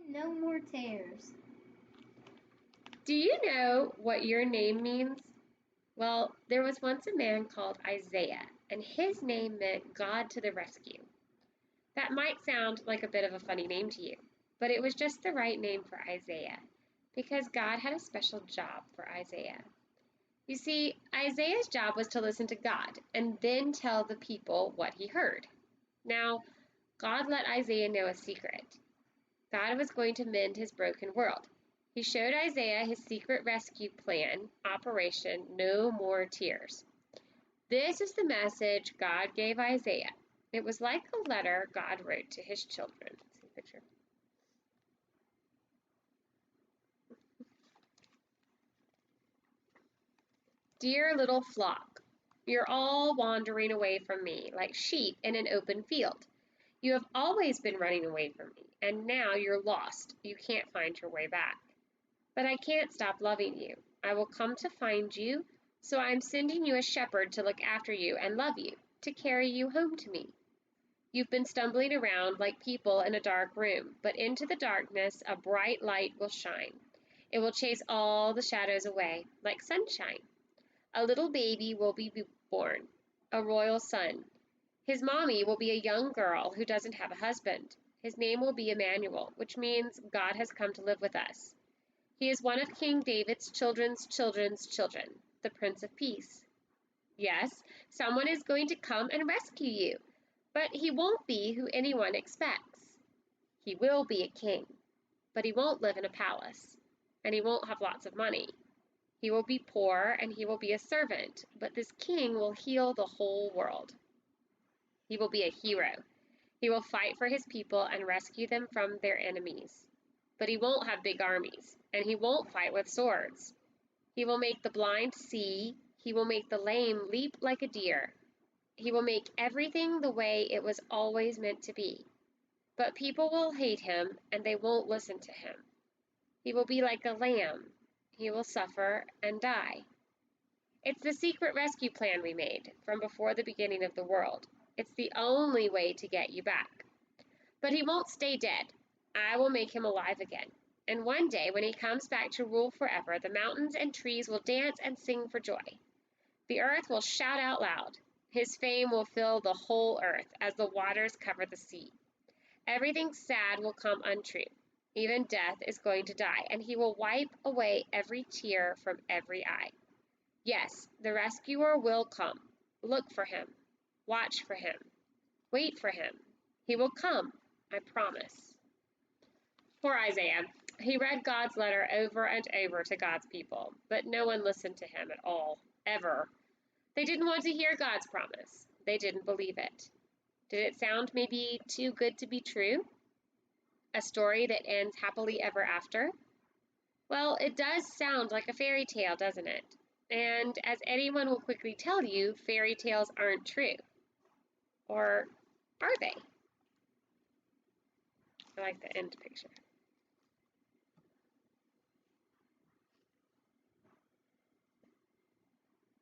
No more tears. Do you know what your name means? Well, there was once a man called Isaiah, and his name meant God to the rescue. That might sound like a bit of a funny name to you, but it was just the right name for Isaiah, because God had a special job for Isaiah. You see, Isaiah's job was to listen to God and then tell the people what he heard. Now, God let Isaiah know a secret. God was going to mend his broken world. He showed Isaiah his secret rescue plan, Operation No More Tears. This is the message God gave Isaiah. It was like a letter God wrote to his children. See the picture? Dear little flock, you're all wandering away from me like sheep in an open field. You have always been running away from me, and now you're lost. You can't find your way back. But I can't stop loving you. I will come to find you, so I'm sending you a shepherd to look after you and love you, to carry you home to me. You've been stumbling around like people in a dark room, but into the darkness a bright light will shine. It will chase all the shadows away, like sunshine. A little baby will be born, a royal son. His mommy will be a young girl who doesn't have a husband. His name will be Emmanuel, which means God has come to live with us. He is one of King David's children's children, the Prince of Peace. Yes, someone is going to come and rescue you, but he won't be who anyone expects. He will be a king, but he won't live in a palace, and he won't have lots of money. He will be poor and he will be a servant, but this king will heal the whole world. He will be a hero. He will fight for his people and rescue them from their enemies. But he won't have big armies, and he won't fight with swords. He will make the blind see. He will make the lame leap like a deer. He will make everything the way it was always meant to be. But people will hate him, and they won't listen to him. He will be like a lamb. He will suffer and die. It's the secret rescue plan we made from before the beginning of the world. It's the only way to get you back. But he won't stay dead. I will make him alive again. And one day, when he comes back to rule forever, the mountains and trees will dance and sing for joy. The earth will shout out loud. His fame will fill the whole earth as the waters cover the sea. Everything sad will come untrue. Even death is going to die, and he will wipe away every tear from every eye. Yes, the rescuer will come. Look for him. Watch for him. Wait for him. He will come, I promise. Poor Isaiah. He read God's letter over and over to God's people, but no one listened to him at all, ever. They didn't want to hear God's promise. They didn't believe it. Did it sound maybe too good to be true? A story that ends happily ever after? Well, it does sound like a fairy tale, doesn't it? And as anyone will quickly tell you, fairy tales aren't true. Or are they? I like the end picture.